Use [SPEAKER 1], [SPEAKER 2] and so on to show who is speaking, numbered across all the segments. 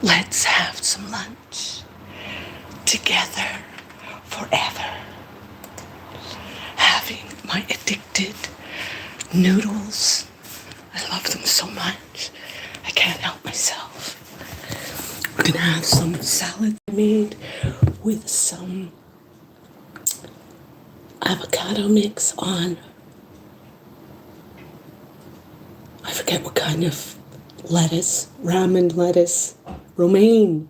[SPEAKER 1] Let's have some lunch together forever. Having my addicted noodles. I love them so much. I can't help myself. We're gonna have some salad made with some avocado mix on. I forget what kind of lettuce. Ramen lettuce. Romaine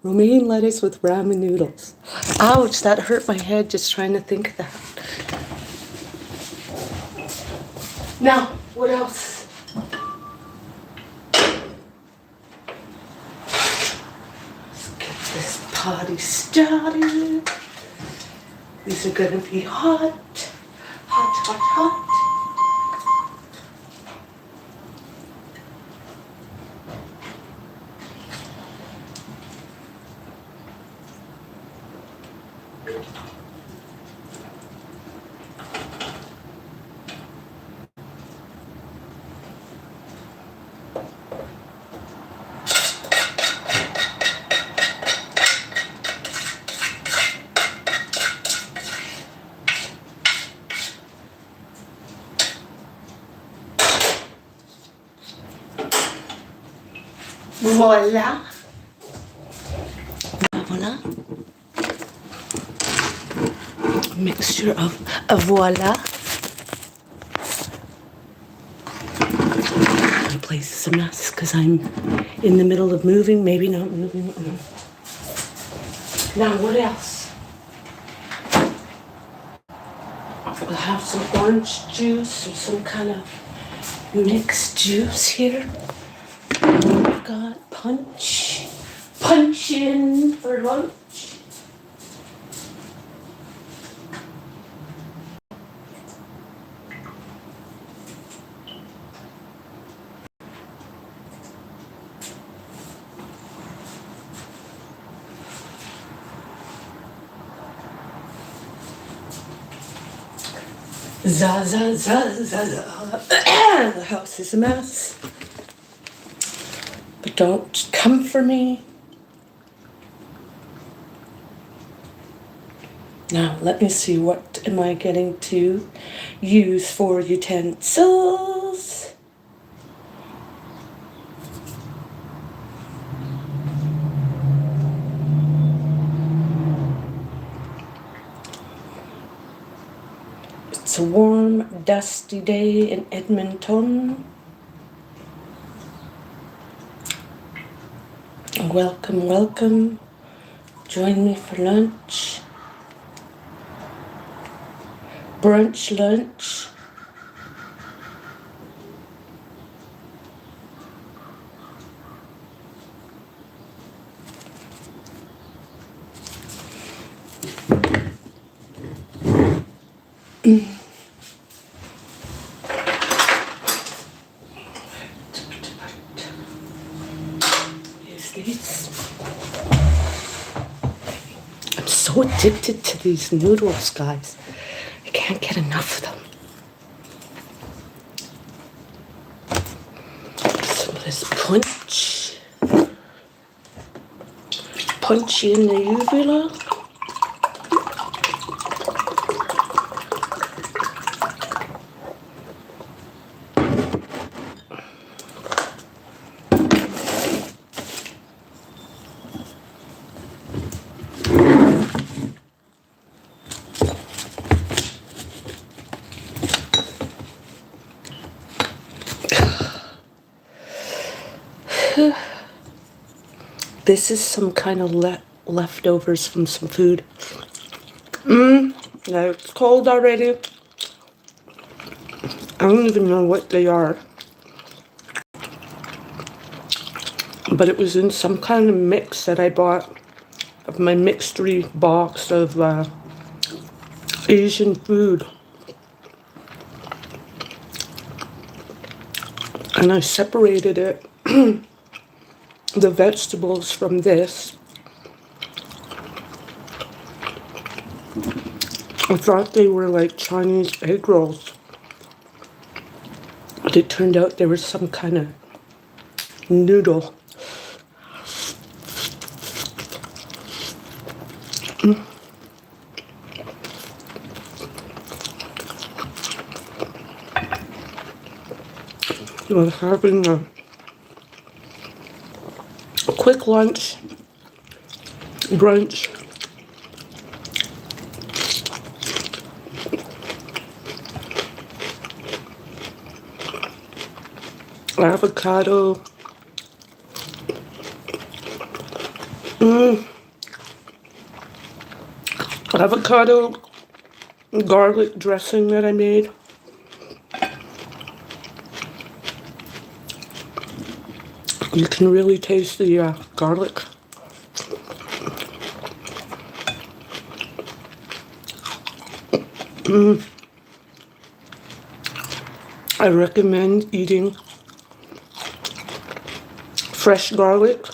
[SPEAKER 1] lettuce with ramen noodles. Ouch, that hurt my head just trying to think of that. Now, what else? Let's get this party started. These are gonna be hot. Hot, hot, hot. Voila. Voila. Mixture of voila. My place is a mess because I'm in the middle of moving, maybe not moving. Now what else? We'll have some orange juice or some kind of mixed juice here. We've got punch in for lunch. Za, za, za, za, za. The house is a mess. But don't come for me. Now, let me see, what am I getting to use for utensils? It's a warm, dusty day in Edmonton. Welcome, welcome. Join me for lunch. Brunch lunch. I'm so addicted to these noodles, guys. I can't get enough of them. Some of this punch. Punch in the uvula. This is some kind of leftovers from some food. Yeah, it's cold already. I don't even know what they are. But it was in some kind of mix that I bought of my mixery box of Asian food. And I separated it, the vegetables from this. I thought they were like Chinese egg rolls. But it turned out they were some kind of noodle. We're having a quick lunch, brunch. Avocado. Avocado garlic dressing that I made. You can really taste the garlic. I recommend eating fresh garlic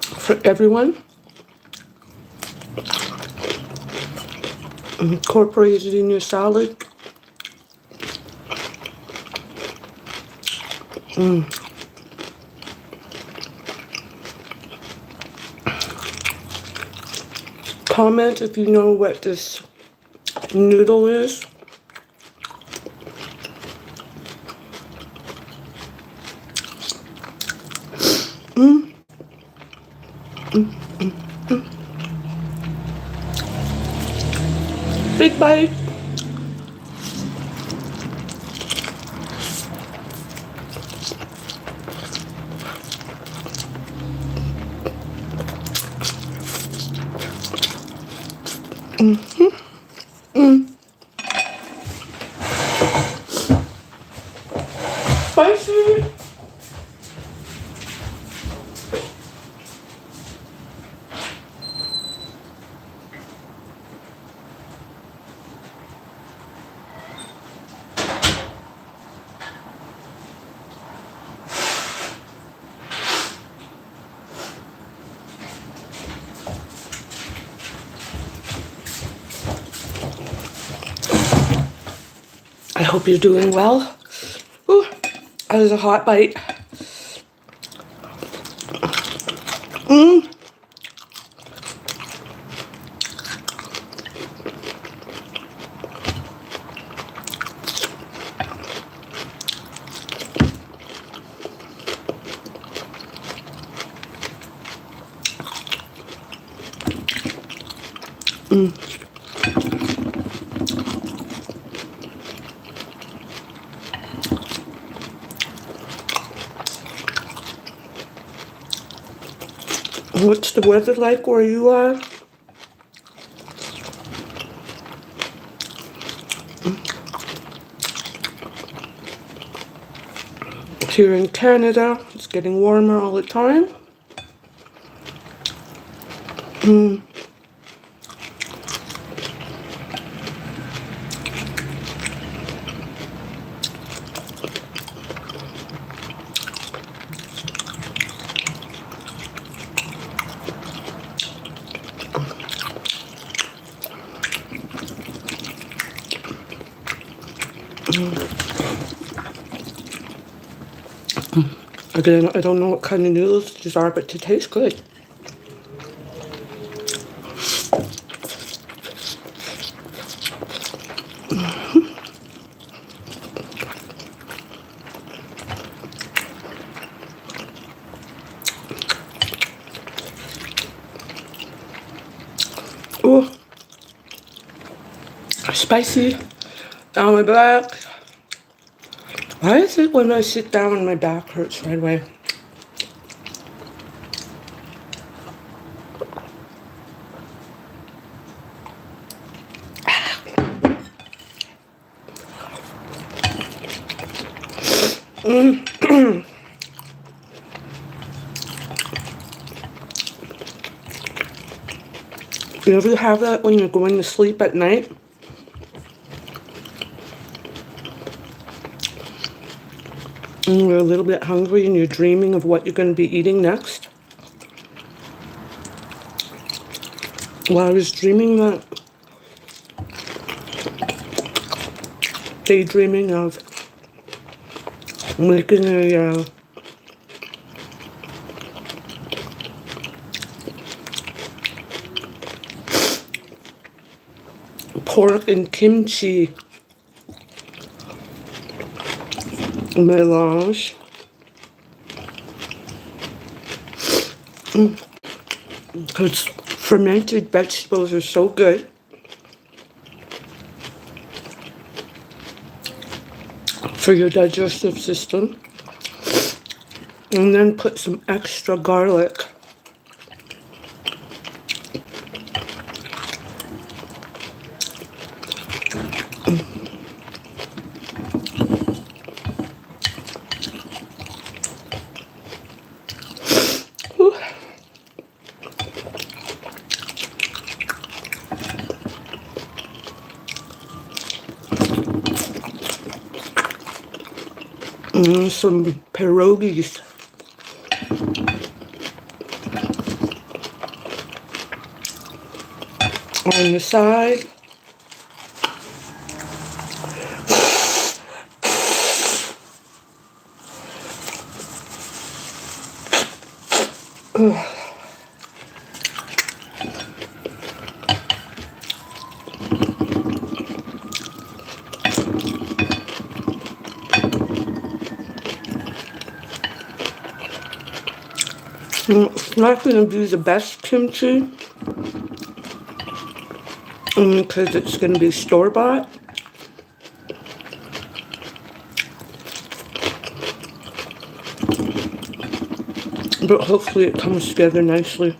[SPEAKER 1] for everyone. Incorporate it in your salad. Comment if you know what this noodle is. Big bite. Spicy. I hope you're doing well. Ooh, that was a hot bite. What's the weather like where you are? Here in Canada, it's getting warmer all the time. Again, I don't know what kind of noodles these are, but they taste good. Ooh, spicy down my back. Why is it when I sit down my back hurts right away? You ever have that when you're going to sleep at night? And you're a little bit hungry and you're dreaming of what you're going to be eating next? Well, I was dreaming that, daydreaming of making a pork and kimchi melange. Because fermented vegetables are so good. For your digestive system. And then put some extra garlic. Whew. And some pierogies. On the side. It's not going to be the best kimchi because it's going to be store-bought. But hopefully it comes together nicely.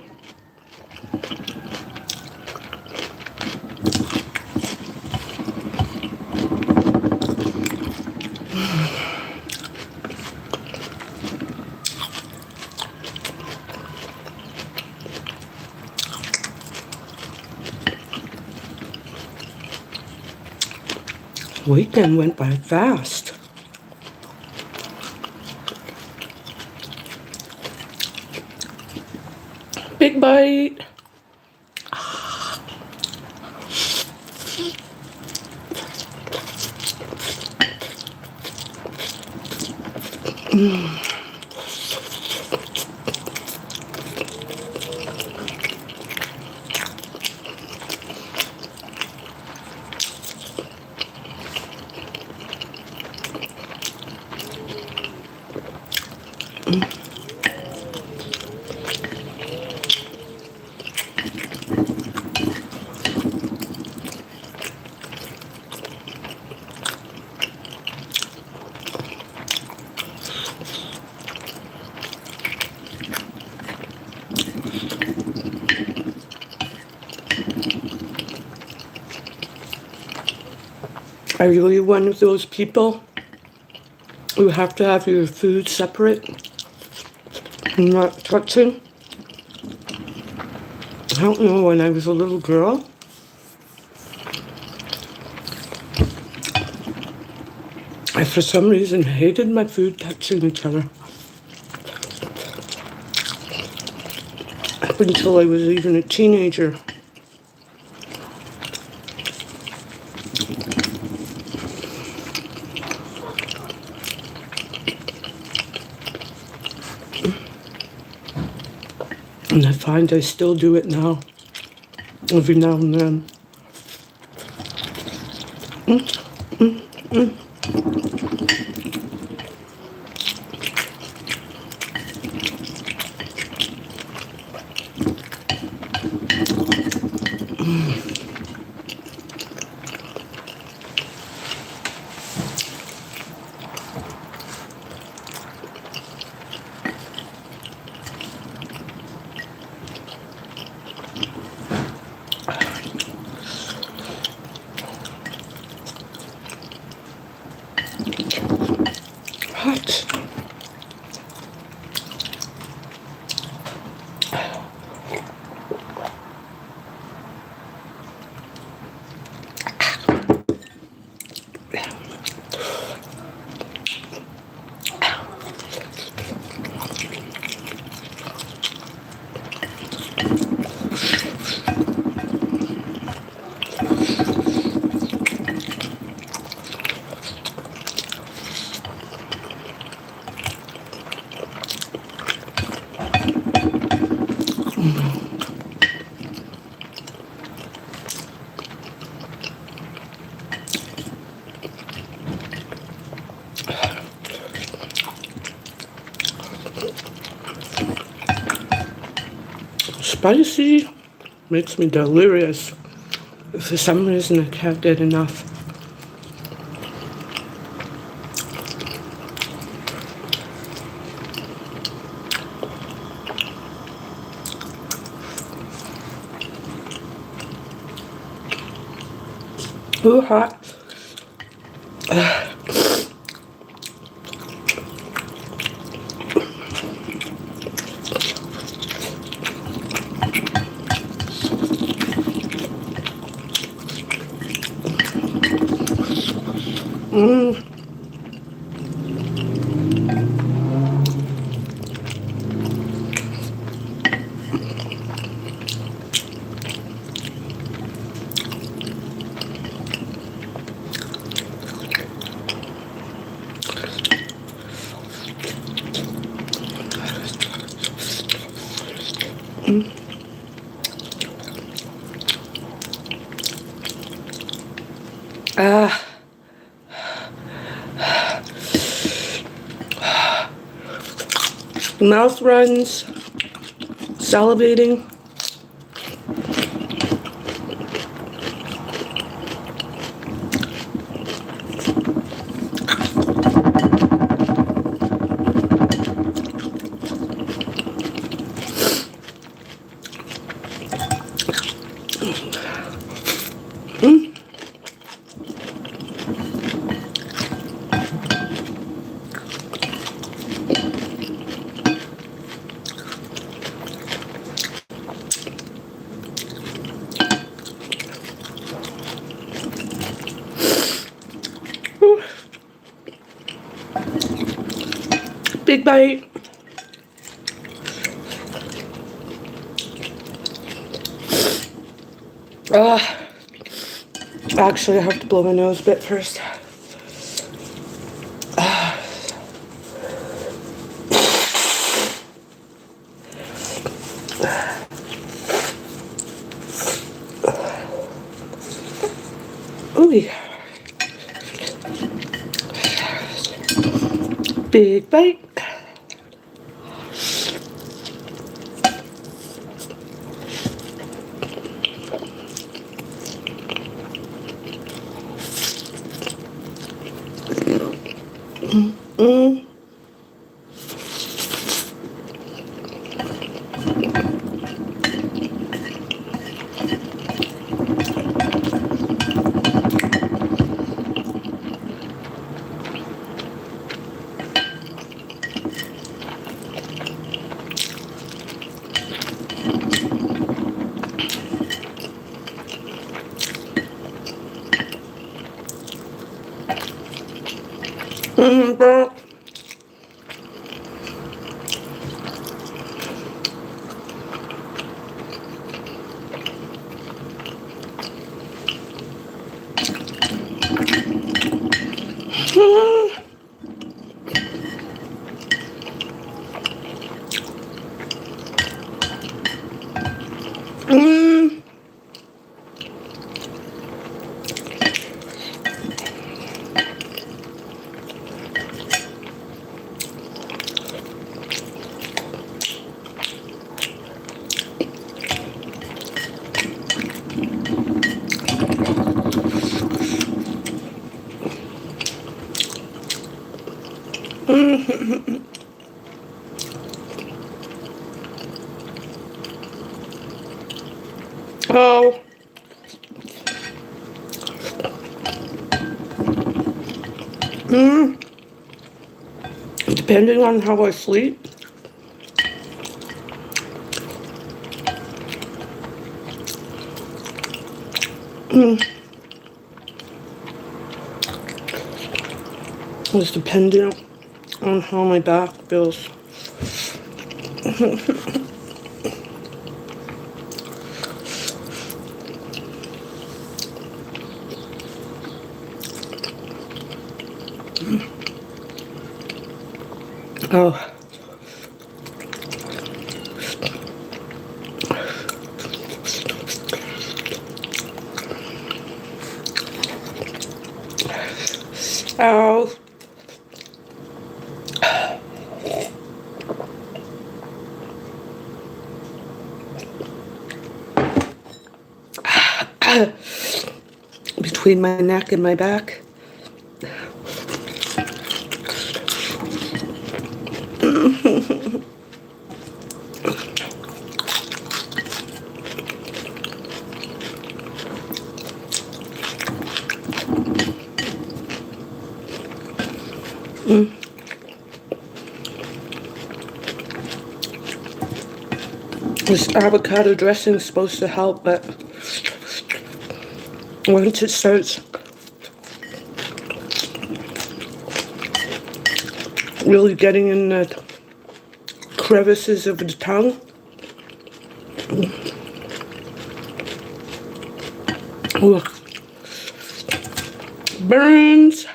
[SPEAKER 1] Weekend went by fast. Big bite. Are you one of those people who have to have your food separate and not touching? I don't know, when I was a little girl, I for some reason hated my food touching each other. Up until I was even a teenager. And I find I still do it now, every now and then. Hot. spicy makes me delirious. For some reason, I can't get enough. Ooh, hot. Ah. Mouth runs, salivating. Big bite. Actually, I have to blow my nose a bit first. Ooh. Big bite. Bro. Oh. Depending on how I sleep. It's depending on how my back feels. Oh. Ow. between my neck and my back. This avocado dressing is supposed to help, but once it starts really getting in the crevices of the tongue, ooh, burns.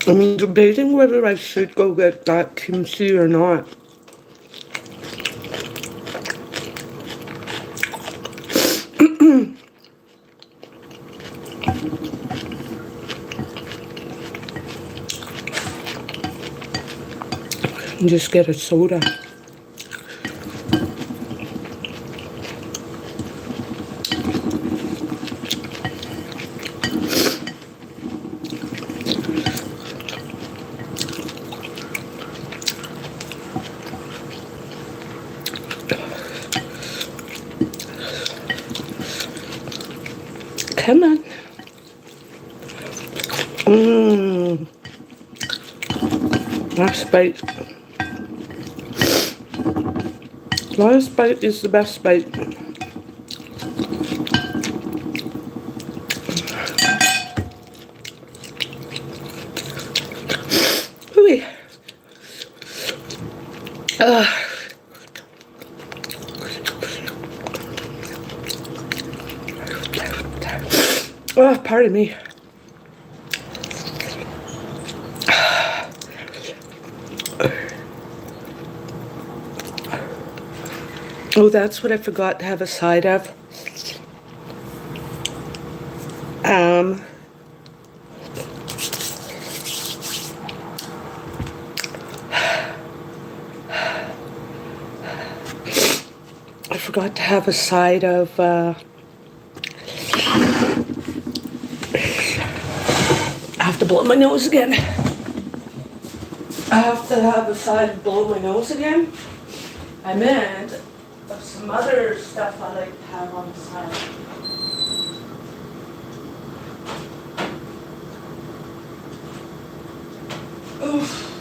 [SPEAKER 1] I'm debating whether I should go get that kimchi or not. And just get a soda. Come on. Last bite. Last bite is the best bite. Ooh. Oh, pardon me. Oh, that's what I forgot to have a side of. I forgot to have a side of, I have to blow my nose again. I have to have a side to blow my nose again. I meant of some other stuff I like to have on the side. Oof.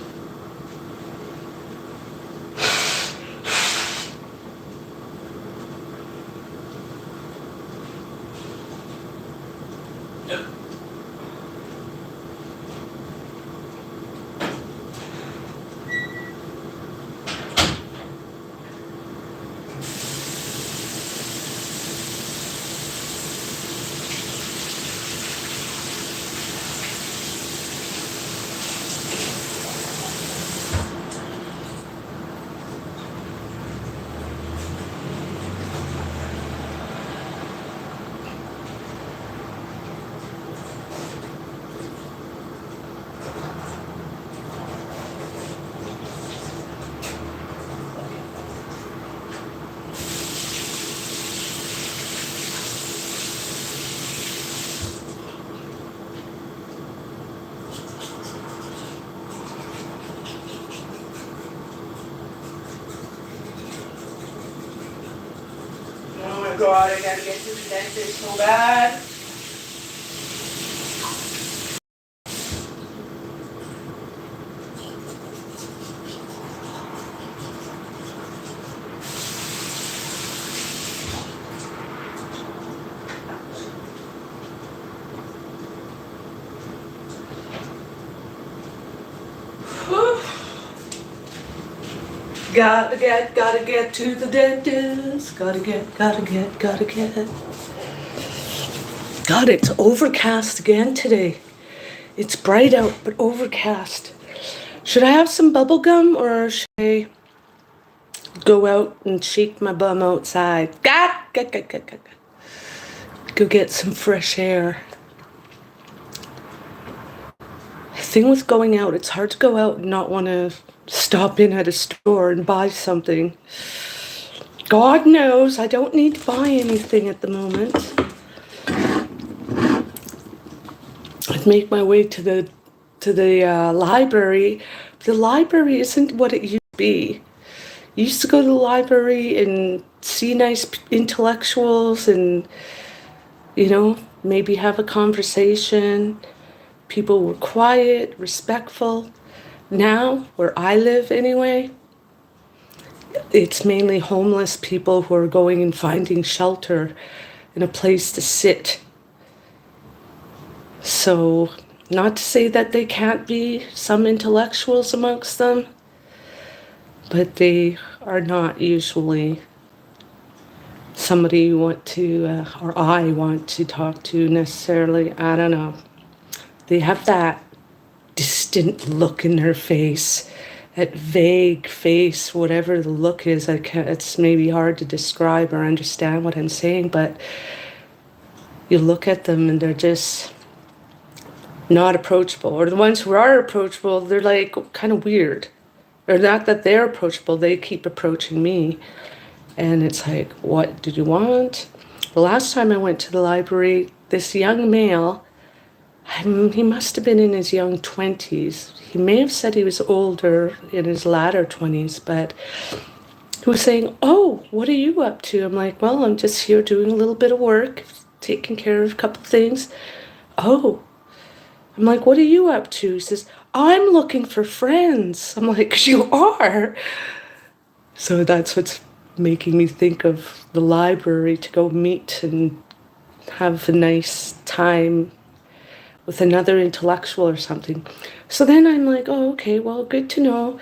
[SPEAKER 1] Oh my god, I gotta get to the dentist so bad. Gotta get to the dentist. Gotta get. God, it's overcast again today. It's bright out, but overcast. Should I have some bubble gum or should I go out and shake my bum outside? Go get some fresh air. The thing with going out, it's hard to go out and not want to stop in at a store and buy something. God knows I don't need to buy anything at the moment. I'd make my way to the library. The library isn't what it used to be. You used to go to the library and see nice intellectuals and, maybe have a conversation. People were quiet, respectful. Now, where I live anyway, it's mainly homeless people who are going and finding shelter and a place to sit. So, not to say that they can't be some intellectuals amongst them, but they are not usually somebody you want to, or I want to talk to necessarily. I don't know. They have that distant look in their face, that vague face, whatever the look is. It's maybe hard to describe or understand what I'm saying, but you look at them and they're just not approachable. Or the ones who are approachable, they're like kind of weird. Or not that they're approachable, they keep approaching me. And it's like, what did you want? The last time I went to the library, this young male, he must have been in his young 20s. He may have said he was older, in his latter 20s, but he was saying, oh, what are you up to? I'm like, well, I'm just here doing a little bit of work, taking care of a couple things. Oh, I'm like, what are you up to? He says, I'm looking for friends. I'm like, you are? So that's what's making me think of the library, to go meet and have a nice time with another intellectual or something. So then I'm like, oh, okay, well, good to know.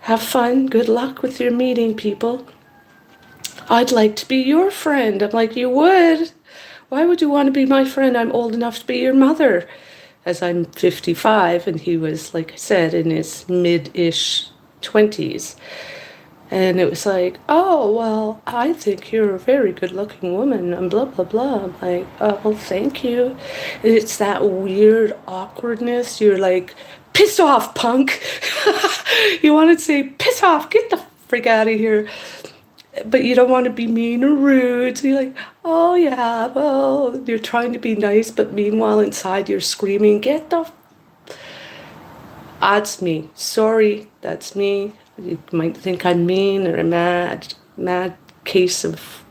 [SPEAKER 1] Have fun. Good luck with your meeting, people. I'd like to be your friend. I'm like, you would? Why would you want to be my friend? I'm old enough to be your mother. As I'm 55, and he was, like I said, in his mid-ish 20s. And it was like, oh, well, I think you're a very good-looking woman, and blah, blah, blah. I'm like, oh, well, thank you. And it's that weird awkwardness. You're like, piss off, punk. You want to say, piss off, get the frick out of here. But you don't want to be mean or rude. So you're like, oh, yeah, well, you're trying to be nice, but meanwhile inside you're screaming, get the... That's me. Sorry, that's me. You might think I'm mean or a mad case of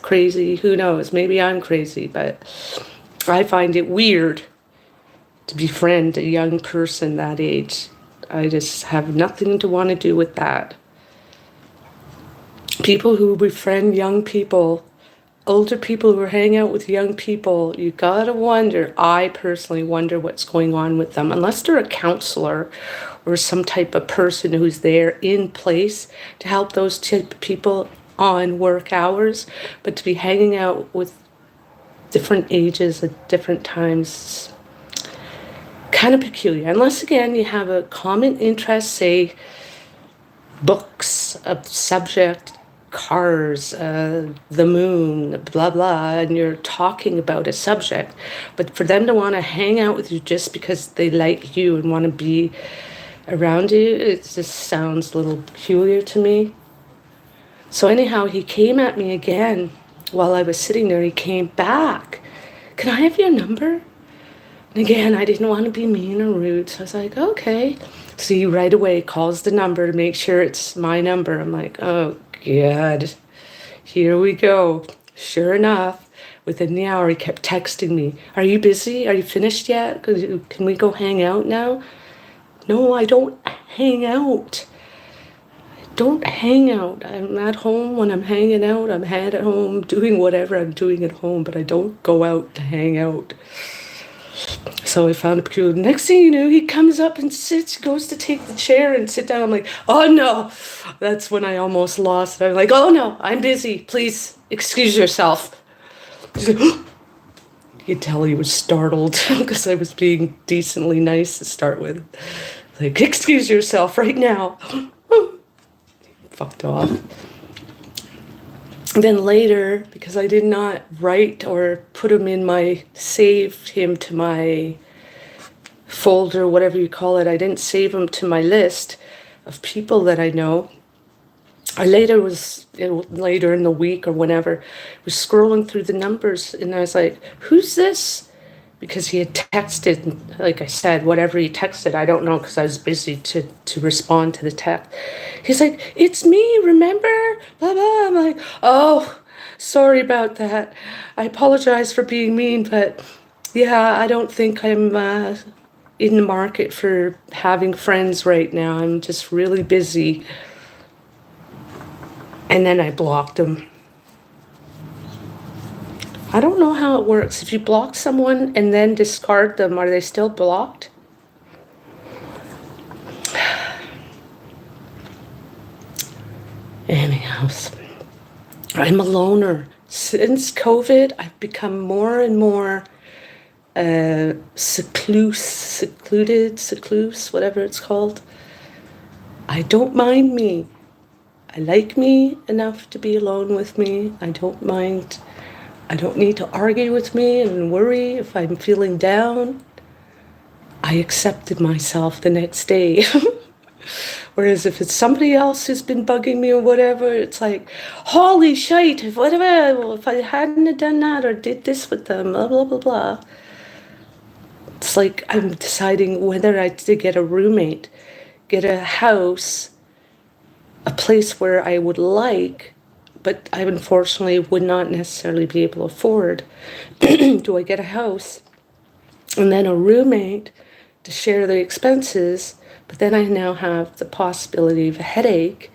[SPEAKER 1] crazy. Who knows? Maybe I'm crazy, but I find it weird to befriend a young person that age. I just have nothing to want to do with that. People who befriend young people, older people who hang out with young people, you gotta wonder, I personally wonder what's going on with them. Unless they're a counselor or some type of person who's there in place to help those type of people on work hours, but to be hanging out with different ages at different times, kind of peculiar. Unless, again, you have a common interest, say, books, a subject, cars, the moon, blah, blah, and you're talking about a subject. But for them to want to hang out with you just because they like you and want to be around you, it just sounds a little peculiar to me. So anyhow, he came at me again while I was sitting there. He came back. Can I have your number? And again, I didn't want to be mean or rude. So I was like, okay. So he right away calls the number to make sure it's my number. I'm like, oh, God, here we go. Sure enough, within the hour, he kept texting me. Are you busy? Are you finished yet? Can we go hang out now? No, I don't hang out. I don't hang out. I'm at home when I'm hanging out. I'm at home doing whatever I'm doing at home, but I don't go out to hang out. So I found a peculiar. Next thing you know, he comes up and sits, goes to take the chair and sit down. I'm like, oh no. That's when I almost lost it. I'm like, oh no, I'm busy. Please excuse yourself. He's like, you could tell he was startled because I was being decently nice to start with. Like, excuse yourself right now. Fucked off. Then later, because I did not write or put him in my, saved him to my folder, whatever you call it, I didn't save him to my list of people that I know. I later was, later in the week or whenever, was scrolling through the numbers and I was like, who's this? Because he had texted, like I said, whatever he texted, I don't know because I was busy to respond to the text. He's like, it's me, remember? Blah, blah. I'm like, oh, sorry about that. I apologize for being mean, but yeah, I don't think I'm in the market for having friends right now. I'm just really busy. And then I blocked him. I don't know how it works. If you block someone and then discard them, are they still blocked? Anyhow, I'm a loner. Since COVID, I've become more and more secluse, whatever it's called. I don't mind me. I like me enough to be alone with me. I don't mind. I don't need to argue with me and worry if I'm feeling down. I accepted myself the next day. Whereas if it's somebody else who's been bugging me or whatever, it's like, holy shit, if I hadn't done that or did this with them, blah, blah, blah, blah. It's like I'm deciding whether I to get a roommate, get a house, a place where I would like, but I unfortunately would not necessarily be able to afford. Do I get a house and then a roommate to share the expenses, but then I now have the possibility of a headache?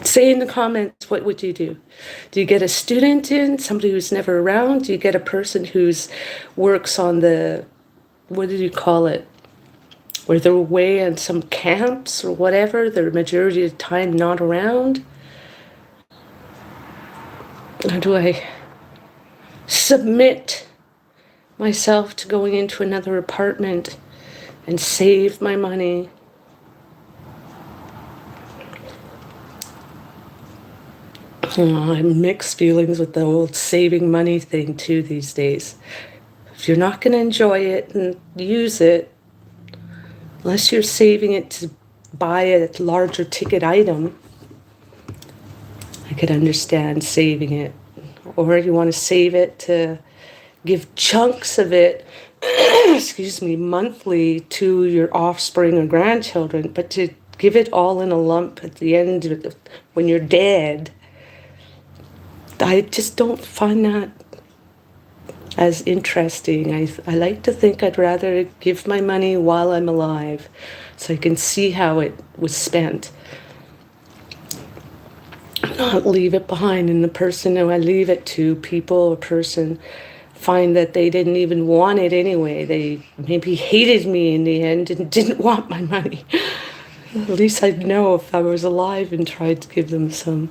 [SPEAKER 1] Say in the comments, what would you do? Do you get a student in, somebody who's never around? Do you get a person who's works on the, what do you call it? Where they're away on some camps or whatever, they're majority of the time not around? Or do I submit myself to going into another apartment and save my money? I'm mixed feelings with the old saving money thing too these days. If you're not going to enjoy it and use it, unless you're saving it to buy a larger ticket item, I could understand saving it. Or you want to save it to give chunks of it, excuse me, monthly to your offspring or grandchildren, but to give it all in a lump at the end of the, when you're dead, I just don't find that as interesting. I like to think I'd rather give my money while I'm alive so I can see how it was spent. Not leave it behind, and the person who I leave it to, people or person, find that they didn't even want it anyway. They maybe hated me in the end and didn't want my money. At least I'd know if I was alive and tried to give them some.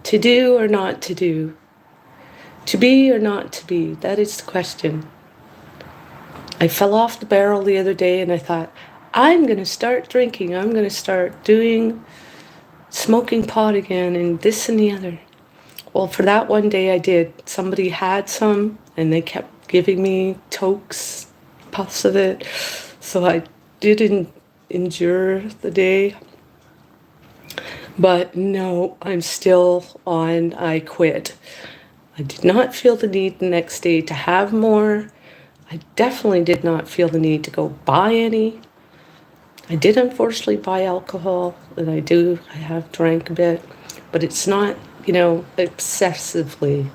[SPEAKER 1] To do or not to do? To be or not to be? That is the question. I fell off the barrel the other day and I thought, I'm going to start drinking. I'm going to start smoking pot again and this and the other. Well, for that one day I did. Somebody had some and they kept giving me tokes, puffs of it. So I didn't endure the day. But no, I'm still on, I quit. I did not feel the need the next day to have more. I definitely did not feel the need to go buy any. I did unfortunately buy alcohol, and I have drank a bit, but it's not, obsessively.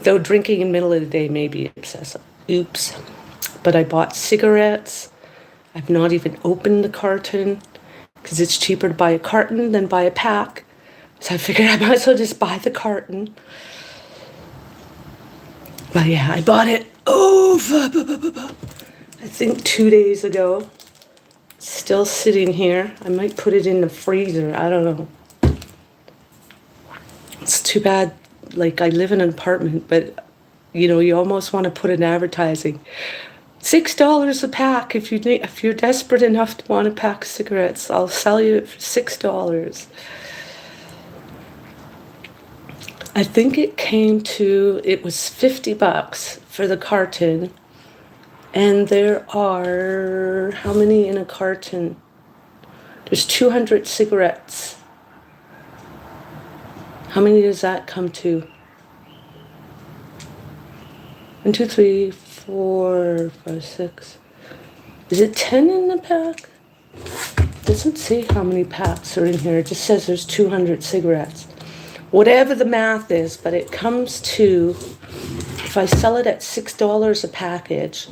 [SPEAKER 1] Though drinking in the middle of the day may be obsessive. Oops. But I bought cigarettes. I've not even opened the carton, because it's cheaper to buy a carton than buy a pack. So I figured I might as well just buy the carton. But yeah, I bought it I think 2 days ago. Still sitting here. I might put it in the freezer. I don't know. It's too bad. Like, I live in an apartment, but you know, you almost want to put in advertising. $6 a pack if you're desperate enough to want a pack of cigarettes. I'll sell you it for $6. I think it was $50 for the carton. And there are, how many in a carton? There's 200 cigarettes. How many does that come to? 1, 2, 3, 4, 5, 6. Is it 10 in the pack? It doesn't say how many packs are in here. It just says there's 200 cigarettes. Whatever the math is, but it comes to, if I sell it at $6 a package,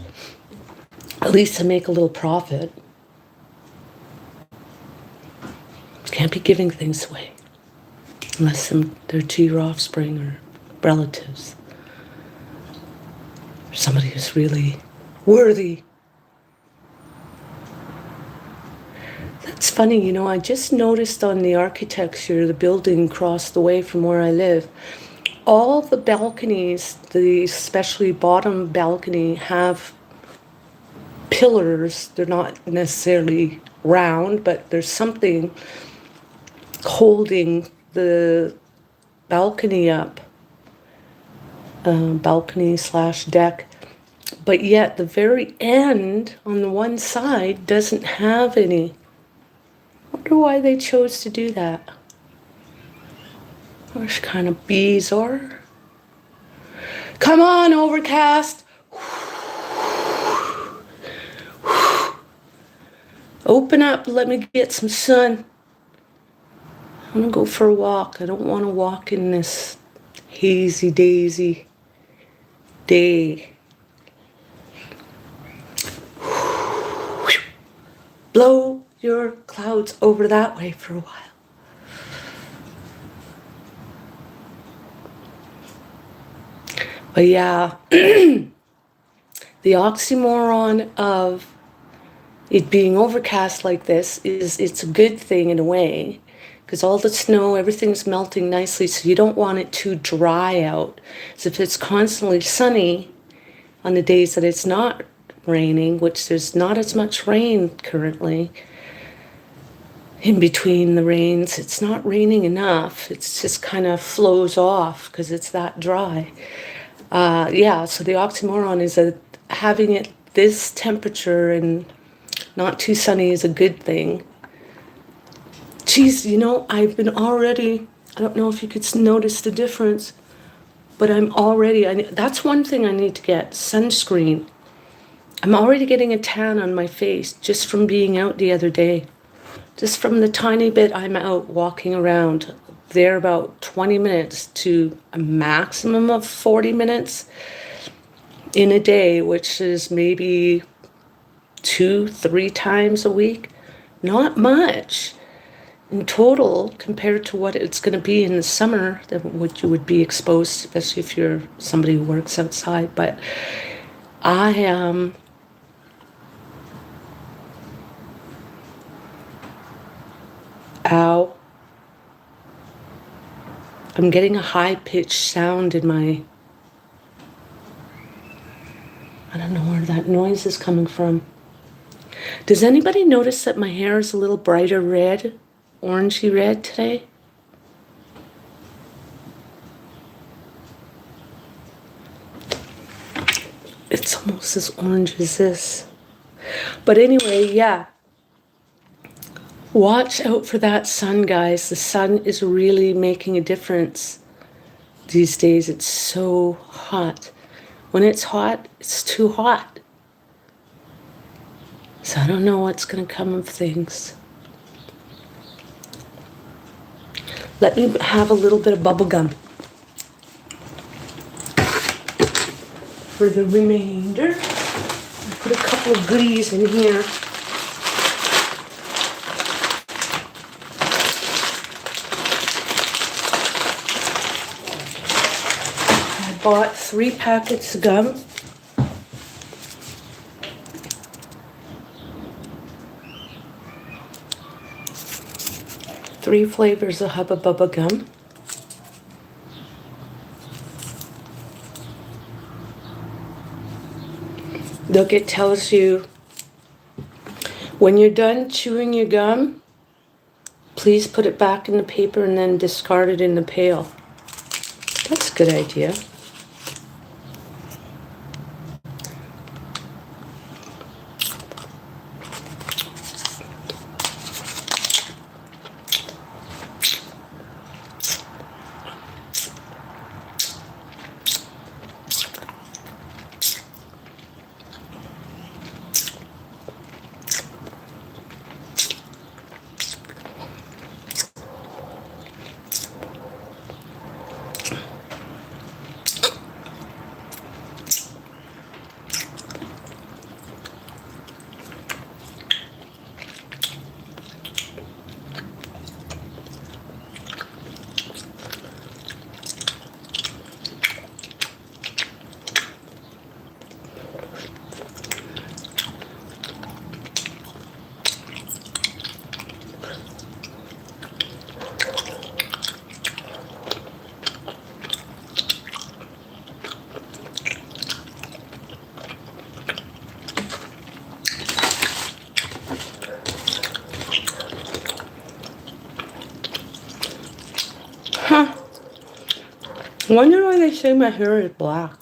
[SPEAKER 1] at least I make a little profit. Can't be giving things away unless they're to your offspring or relatives. Or somebody who's really worthy. That's funny, you know, I just noticed on the architecture, the building across the way from where I live, all the balconies, the especially bottom balcony, have pillars. They're not necessarily round, but there's something holding the balcony up, balcony/deck, but yet the very end on the one side doesn't have any. I wonder why they chose to do that. What kind of bees are? Come on, Overcast. Open up, let me get some sun. I'm gonna go for a walk. I don't want to walk in this hazy daisy day. Blow your clouds over that way for a while. But yeah, the oxymoron of it being overcast like this it's a good thing in a way, because all the snow, everything's melting nicely, so you don't want it too dry out. So if it's constantly sunny on the days that it's not raining, which there's not as much rain currently, in between the rains, it's not raining enough. It's just kind of flows off because it's that dry. Yeah, so the oxymoron is that having it this temperature and not too sunny is a good thing. Geez, you know, I've been already, I don't know if you could notice the difference, but that's one thing I need to get, sunscreen. I'm already getting a tan on my face just from being out the other day. Just from the tiny bit I'm out walking around, there about 20 minutes to a maximum of 40 minutes in a day, which is maybe 2-3 times a week. Not much in total compared to what it's going to be in the summer, that what you would be exposed, especially if you're somebody who works outside. But I am ow. I'm getting a high-pitched sound in my, I don't know where that noise is coming from. Does anybody notice that my hair is a little brighter red, orangey red today? It's almost as orange as this. But anyway, yeah. Watch out for that sun, guys. The sun is really making a difference these days. It's so hot. When it's hot, it's too hot. So I don't know what's going to come of things. Let me have a little bit of bubble gum for the remainder. I put a couple of goodies in here. bought 3 packets of gum. Three flavors of Hubba Bubba gum. Look, it tells you when you're done chewing your gum, please put it back in the paper and then discard it in the pail. That's a good idea. Huh. Wonder why they say my hair is black.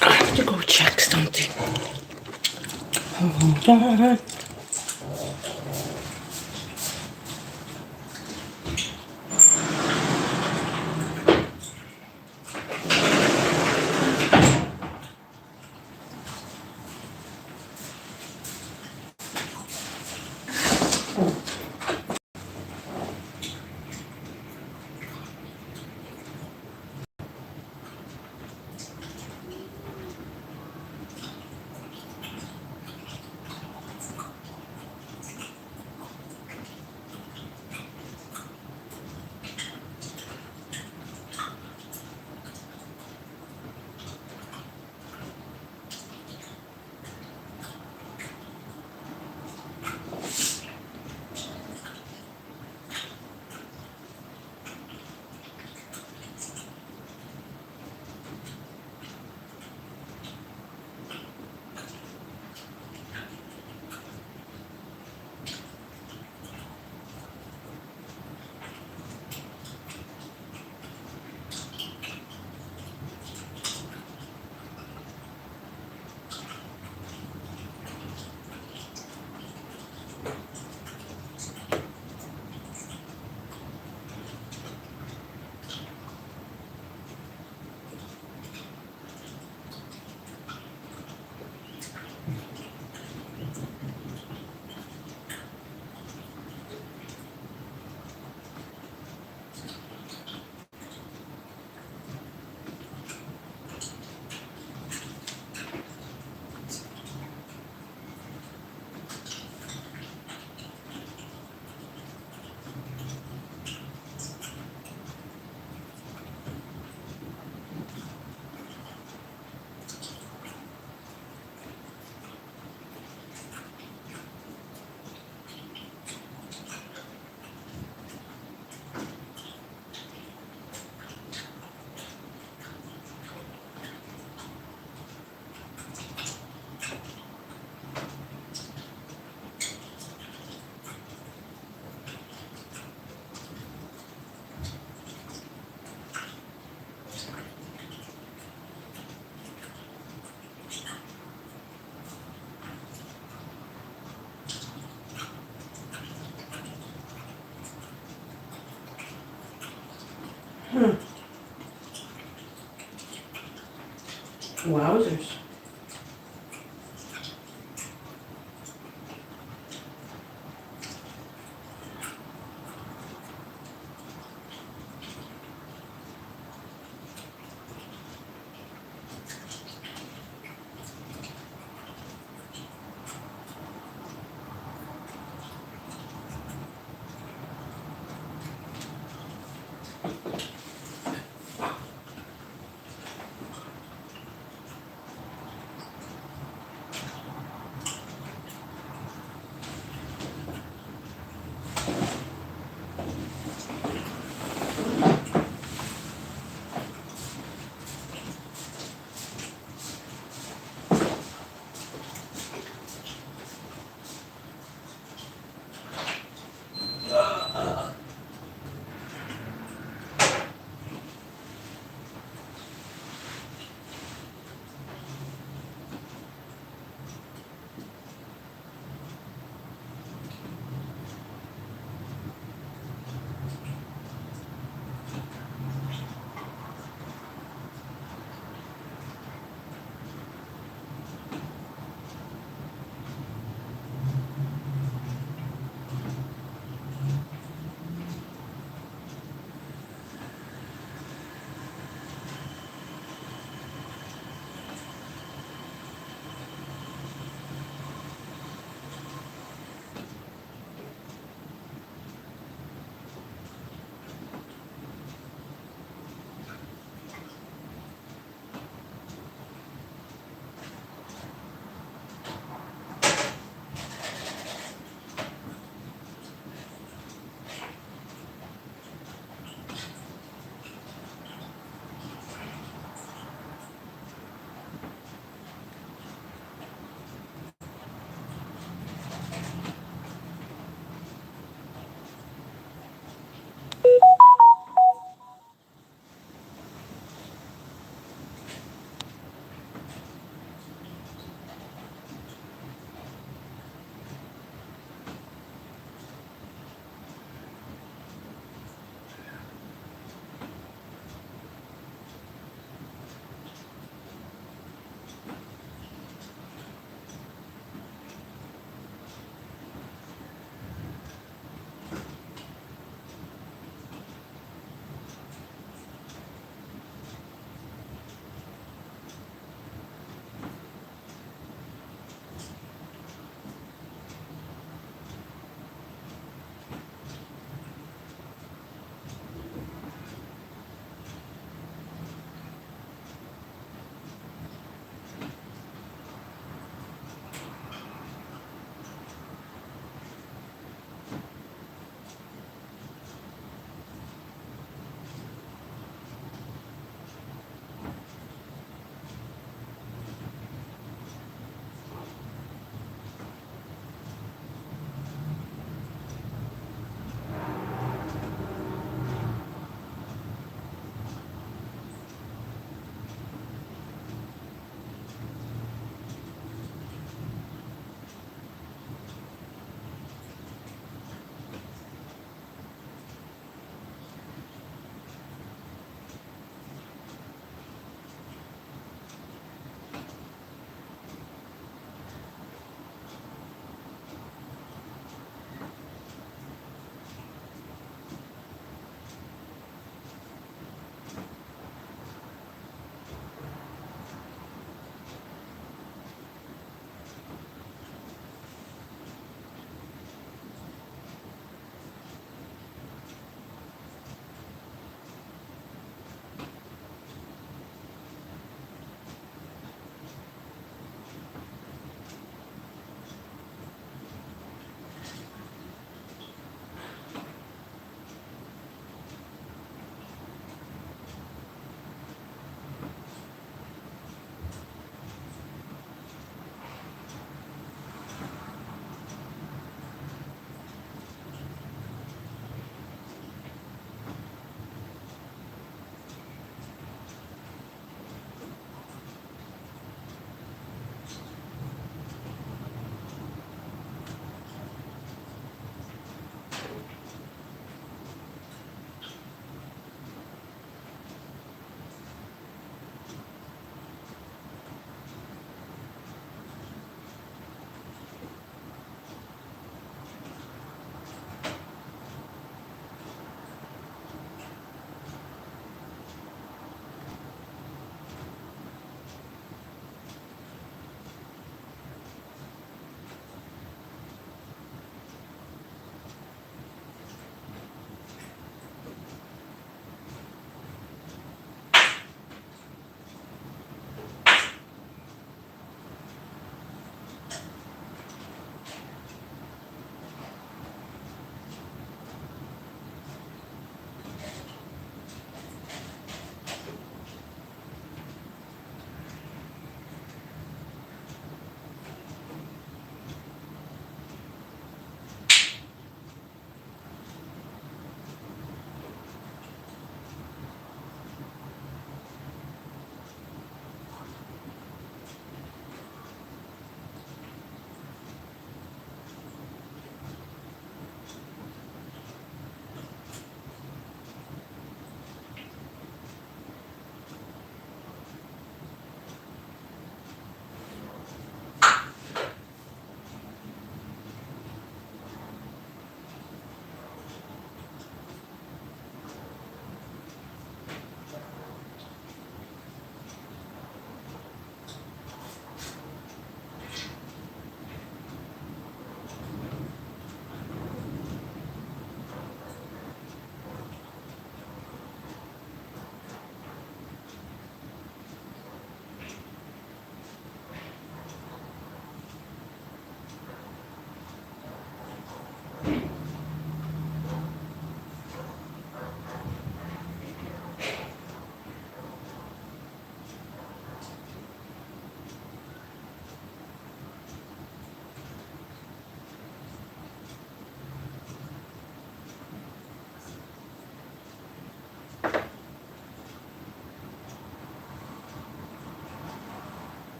[SPEAKER 1] I have to go check something. Hold on. Wowzers.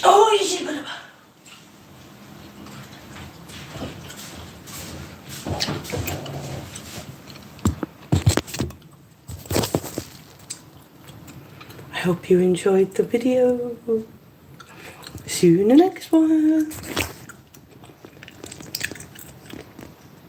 [SPEAKER 1] Oh, you see, but I hope you enjoyed the video. See you in the next one.